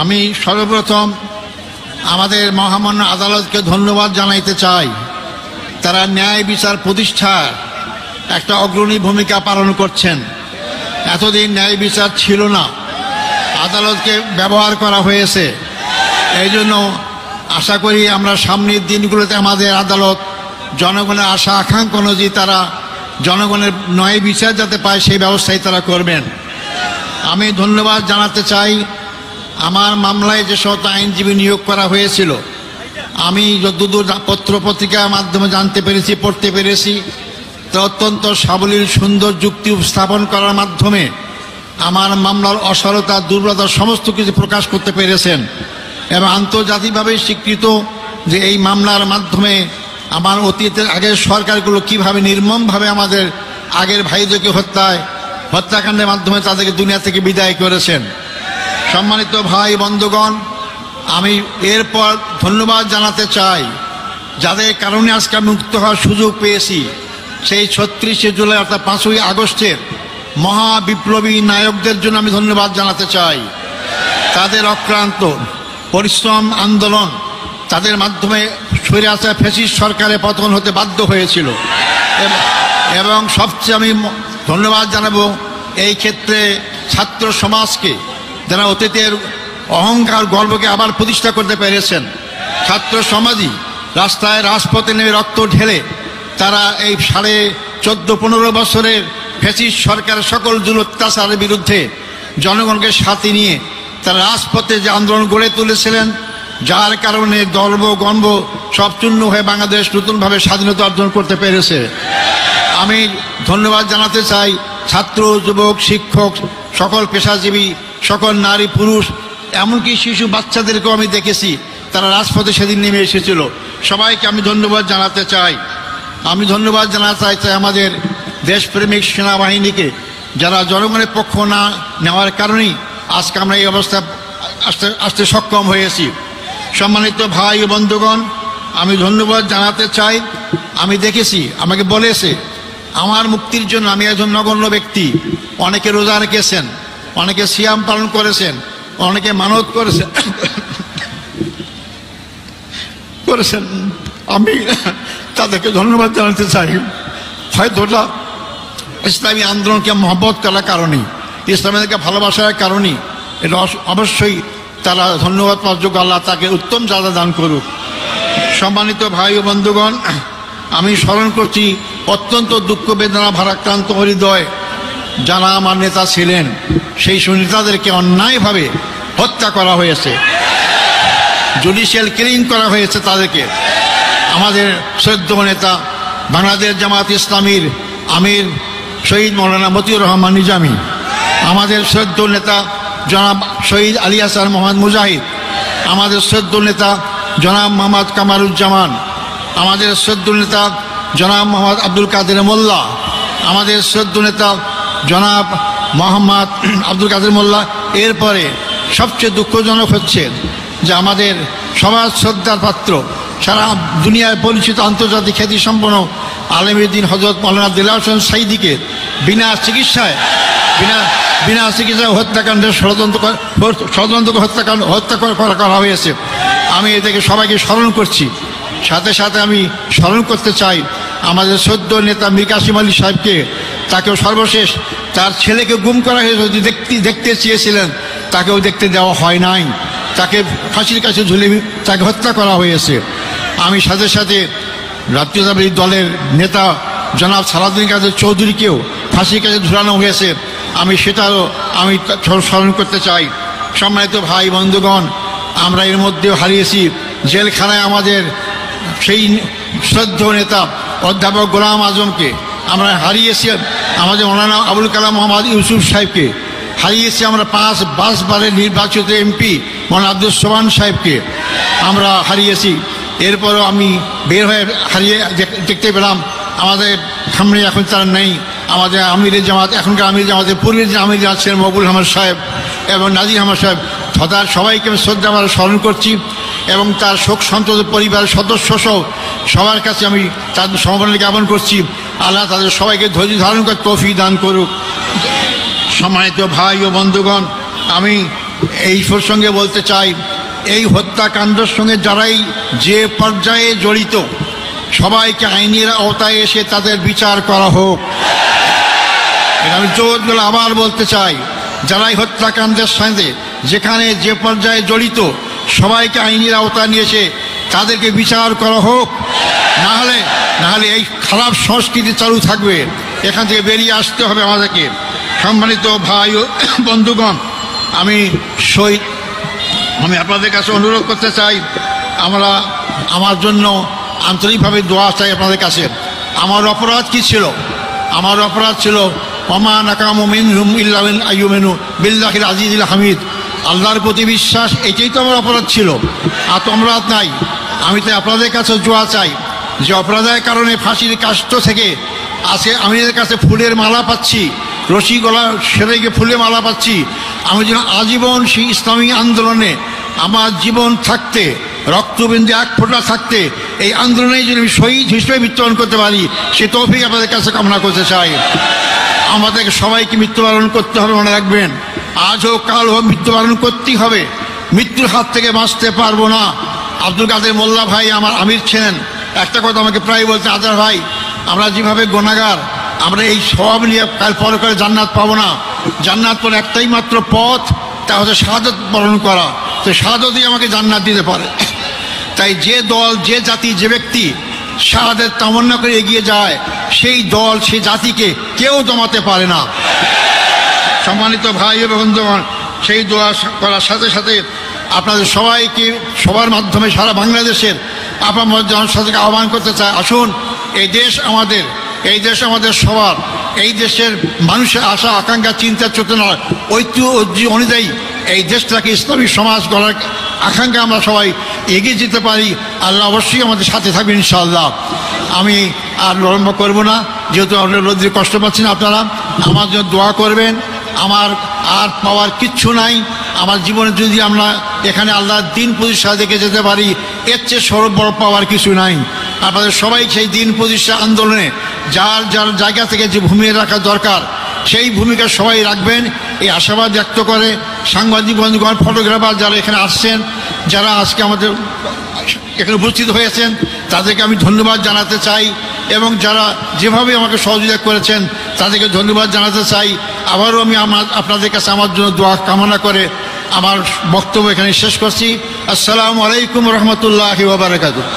আমি সর্বপ্রথম আমাদের মহামান্য আদালতকে ধন্যবাদ জানাইতে চাই। তারা ন্যায় বিচার প্রতিষ্ঠার একটা অগ্রণী ভূমিকা পালন করছেন। এতদিন ন্যায় বিচার ছিল না, আদালতকে ব্যবহার করা হয়েছে। এই জন্য আশা করি আমরা সামনের দিনগুলোতে আমাদের আদালত জনগণের আশা আকাঙ্ক্ষা অনুযায়ী তারা জনগণের ন্যায় বিচার যাতে পায় সেই ব্যবস্থাই তারা করবেন। আমি ধন্যবাদ জানাতে চাই আমার মামলায় যে সমস্ত আইনজীবী নিয়োগ করা হয়েছিল, আমি যতদূর পত্র পত্রিকার মাধ্যমে জানতে পেরেছি, পড়তে পেরেছি, অত্যন্ত সাবলীল সুন্দর যুক্তি উপস্থাপন করার মাধ্যমে আমার মামলার অসারতা দুর্বলতা সমস্ত কিছু প্রকাশ করতে পেরেছেন এবং আন্তর্জাতিকভাবে স্বীকৃত যে এই মামলার মাধ্যমে আমার অতীতের আগের সরকারগুলো কিভাবে নির্মমভাবে আমাদের আগের ভাইদেরকে হত্যাকাণ্ডের মাধ্যমে তাদেরকে দুনিয়া থেকে বিদায় করেছেন। সম্মানিত ভাই বন্ধুগণ, আমি এরপর ধন্যবাদ জানাতে চাই যাদের কারণে আজকে মুক্ত হওয়ার সুযোগ পেয়েছি। সেই ৩৬শে জুলাই অর্থাৎ ৫ই আগস্টের মহা বিপ্লবী নায়কদের জন্য আমি ধন্যবাদ জানাতে চাই। তাদের অক্লান্ত পরিশ্রম আন্দোলন, তাদের মাধ্যমে স্বৈরাচার ফ্যাসিস্ট সরকারের পতন হতে বাধ্য হয়েছিল। এবং সবচেয়ে আমি ধন্যবাদ জানাবো এই ক্ষেত্রে ছাত্র সমাজকে, যারা অতীতের অহংকার গর্বকে আবার প্রতিষ্ঠা করতে পেরেছেন। ছাত্র সমাজই রাস্তায় রাজপথে নেমে রক্ত ঢেলে তারা এই 14.5 বছরের ফ্যাসিস্ট সরকারের সকল অত্যাচারের বিরুদ্ধে জনগণকে সাথে নিয়ে তারা রাজপথে যে আন্দোলন গড়ে তুলেছিলেন, যার কারণে গর্ব গর্ব সব চূর্ণ হয়ে বাংলাদেশ নতুনভাবে স্বাধীনতা অর্জন করতে পেরেছে। আমি ধন্যবাদ জানাতে চাই ছাত্র, যুবক, শিক্ষক, সকল পেশাজীবী, সকল নারী পুরুষ, এমনকি শিশু বাচ্চাদেরকেও আমি দেখেছি তারা রাজপথে সেদিন নেমে এসেছিল। সবাইকে আমি ধন্যবাদ জানাতে চাই। আমি ধন্যবাদ জানাতে চাই আমাদের দেশপ্রেমিক সেনাবাহিনীকে, যারা জনগণের পক্ষ না নেওয়ার কারণেই আজকে আমরা এই অবস্থা আসতে সক্ষম হয়েছি। সম্মানিত ভাই ও বন্ধুগণ, আমি ধন্যবাদ জানাতে চাই। আমি দেখেছি, আমাকে বলেছে আমার মুক্তির জন্য আমি একজন নগণ্য ব্যক্তি, অনেকে রোজা রেখেছেন, অনেকে সিয়াম পালন করেছেন, অনেকে মানত করেছেন। আমি তাদেরকে ধন্যবাদ জানাতে চাই। হয়তো ইসলামী আন্দোলনকে মহব্বত করার কারণেই, ইসলামীকে ভালোবাসার কারণেই এটা অবশ্যই তারা ধন্যবাদ পাওয়ার যোগ্য। আল্লাহ তাকে উত্তম জাযা দান করুক। সম্মানিত ভাই ও বন্ধুগণ, আমি স্মরণ করছি অত্যন্ত দুঃখ বেদনা ভারাক্রান্ত হৃদয় যারা আমার নেতা ছিলেন, সেই নেতাদেরকে অন্যায়ভাবে হত্যা করা হয়েছে, জুডিশিয়াল কিলিং করা হয়েছে তাদেরকে। আমাদের শ্রদ্ধেয় নেতা বাংলাদেশ জামাত ইসলামীর আমির শহীদ মৌলানা মতিউর রহমান নিজামী, আমাদের শ্রদ্ধেয় নেতা জনাব শহীদ আলী হাসান মোহাম্মদ মুজাহিদ, আমাদের শ্রদ্ধেয় নেতা জনাব মোহাম্মদ কামারুজ্জামান, আমাদের শ্রদ্ধেয় নেতা জনাব মোহাম্মদ আব্দুল কাদের মোল্লা, আমাদের শ্রদ্ধেয় নেতা জনাব মোহাম্মদ আব্দুল কাদের মোল্লা। এরপরে সবচেয়ে দুঃখজনক হচ্ছে যে আমাদের সবার শ্রদ্ধার পাত্র, সারা দুনিয়ায় পরিচিত আন্তর্জাতিক খ্যাতিসম্পন্ন আলেমের দিন হযরত মাওলানা দেলাওয়ার হোসেন সাঈদীকে বিনা চিকিৎসায় হত্যাকাণ্ডের ষড়যন্ত্র হত্যা করা হয়েছে। আমি এটাকে সবাইকে স্মরণ করছি। সাথে সাথে আমি স্মরণ করতে চাই আমাদের শ্রদ্ধেয় নেতা মীর কাসেম আলী সাহেবকে। তাকেও সর্বশেষ তার ছেলেকে গুম করা হয়েছে, দেখতে চেয়েছিলেন, তাকেও দেখতে দেওয়া হয় নাই, তাকে ফাঁসির কাছে ঝুলে তাকে হত্যা করা হয়েছে। আমি সাথে সাথে জাতীয়তাবাদী দলের নেতা জনাব সালাউদ্দিন কাদের চৌধুরীকেও ফাঁসির কাছে ঝুলানো হয়েছে, আমি সেটাও আমি স্মরণ করতে চাই। সম্মানিত ভাই বন্ধুগণ, আমরা এর মধ্যেও হারিয়েছি জেলখানায় আমাদের সেই শ্রদ্ধেয় নেতা অধ্যাপক গোলাম আজমকে, আমরা হারিয়েছি আমাদের মৌলানা আবুল কালাম মোহাম্মদ ইউসুফ সাহেবকে, হারিয়েছি আমরা 5 বারের নির্বাচিত এমপি মৌলানা আব্দুল সোবহান সাহেবকে আমরা হারিয়েছি। এরপরও আমি বের হয়ে দেখতে পেলাম আমাদের সামনে এখন তারা নেই। আমাদের আমিরের জামাত, এখনকার আমির জামাতের পূর্বের যে আমির জামাত ছিলেন মকবুল আহমদ সাহেব এবং নাজির আহমদ সাহেব, তার সবাইকে আমি শ্রদ্ধা আমরা স্মরণ করছি এবং তার শোক সন্তপ্ত পরিবারের সদস্য সহ সবার কাছে আমি তাদের সমবেদনা জ্ঞাপন করছি। আল্লাহ তাদের সবাইকে ধৈর্য ধারণ করে তৌফিক দান করুক। সম্মানিত ভাই ও বন্ধুগণ, আমি এই প্রসঙ্গে বলতে চাই, এই হত্যাকাণ্ডের সঙ্গে যারাই যে পর্যায়ে জড়িত সবাইকে আইনের আওতায় এসে তাদের বিচার করা হোক। আমি জোর করে আবার বলতে চাই, যারাই হত্যাকাণ্ডের সঙ্গে যেখানে যে পর্যায়ে জড়িত সবাইকে আইনের আওতায় নিয়ে এসে তাদেরকে বিচার করা হোক। না হলে এই খারাপ সংস্কৃতি চালু থাকবে। এখান থেকে বেরিয়ে আসতে হবে আমাদেরকে। সম্মানিত ভাই ও বন্ধুগণ, আমি আপনাদের কাছে অনুরোধ করতে চাই, আমার জন্য আন্তরিকভাবে দোয়া চাই আপনাদের কাছে। আমার অপরাধ কি ছিল? আমার অপরাধ ছিল ওমা নাকামু মিনহুম ইল্লা আন ইউমিনু বিল্লাহিল আজিজিল হামিদ। আল্লাহর প্রতি বিশ্বাস, এটাই তো আমার অপরাধ ছিল, আর তো অপরাধ নাই। আমি তো আপনাদের কাছে দোয়া চাই যে অপরাধের কারণে ফাঁসির কাষ্ট থেকে আজকে আমি এদের কাছে ফুলের মালা পাচ্ছি, রশি গলা সেরে গিয়ে ফুলের মালা পাচ্ছি। আমি যেন আজীবন সেই ইসলামী আন্দোলনে আমার জীবন থাকতে, রক্তবিন্দু এক ফোঁটা থাকতে এই আন্দোলনে যদি আমি শহীদ হিসেবে মৃত্যুবরণ করতে পারি, সে তৌফিক আপনাদের কাছে কামনা করতে চাই। আমাদেরকে সবাইকে মৃত্যুবরণ করতে হবে, মনে রাখবেন। আজ হোক কাল হোক মৃত্যুবরণ করতেই হবে, মৃত্যুর হাত থেকে বাঁচতে পারবো না। আব্দুল কাদের মোল্লা ভাই আমার আমির ছিলেন, একটা কথা আমাকে প্রায় বলতে, আজার ভাই আমরা যেভাবে গুনাহগার, আমরা এই সব নিয়ে কাল পরে করে জান্নাত পাবো না। জান্নাত পরে একটাই মাত্র পথ, তা হচ্ছে শাহাদাত বরণ করা। তো শাহাদাতই আমাকে জান্নাত দিতে পারে। তাই যে দল, যে জাতি, যে ব্যক্তি শাহাদাত তামান্না করে এগিয়ে যায়, সেই দল, সেই জাতিকে কেউ দমাতে পারে না। সম্মানিত ভাই এবং বন্ধুগণ, সেই দোয়া করার সাথে সাথে আপনাদের সবাইকে, সবার মাধ্যমে সারা বাংলাদেশের আপনার জনসাধারণকে আহ্বান করতে চাই, আসুন এই দেশ আমাদের, এই দেশ আমাদের সবার। এই দেশের মানুষের আশা আকাঙ্ক্ষা, চিন্তা চেতনা, ঐক্য অনুযায়ী এই দেশটাকে ইসলামী সমাজ গড়ার আকাঙ্ক্ষা আমরা সবাই এগিয়ে যেতে পারি। আল্লাহ অবশ্যই আমাদের সাথে থাকবেন ইনশাআল্লাহ। আমি আর বিলম্ব করব না, যেহেতু আপনারা রোদ্রে কষ্ট পাচ্ছেন। আপনারা আমার জন্য দোয়া করবেন। আমার আর পাওয়ার কিচ্ছু নাই। আমার জীবনে যদি আমরা এখানে আল্লাহর দিন প্রতিষ্ঠা দেখে যেতে পারি, এর চেয়ে সর্ব বড় পাওয়ার কিছু নাই। আপনাদের সবাই সেই দিন প্রতিষ্ঠা আন্দোলনে যার যার জায়গা থেকে যে ভূমিকা রাখা দরকার, সেই ভূমিকা সবাই রাখবেন, এই আশাবাদ ব্যক্ত করে সাংবাদিক বন্ধুগণ, ফটোগ্রাফার যারা এখানে আসছেন, যারা আজকে আমাদের এখানে উপস্থিত হয়েছেন, তাদেরকে আমি ধন্যবাদ জানাতে চাই। এবং যারা যেভাবে আমাকে সহযোগিতা করেছেন তাদেরকে ধন্যবাদ জানাতে চাই। আবারও আমি আপনাদের কাছে আমার জন্য দোয়া কামনা করে আমার বক্তব্য এখানে শেষ করছি। আসসালামু আলাইকুম রহমতুল্লাহি ওয়া বারাকাতুহু।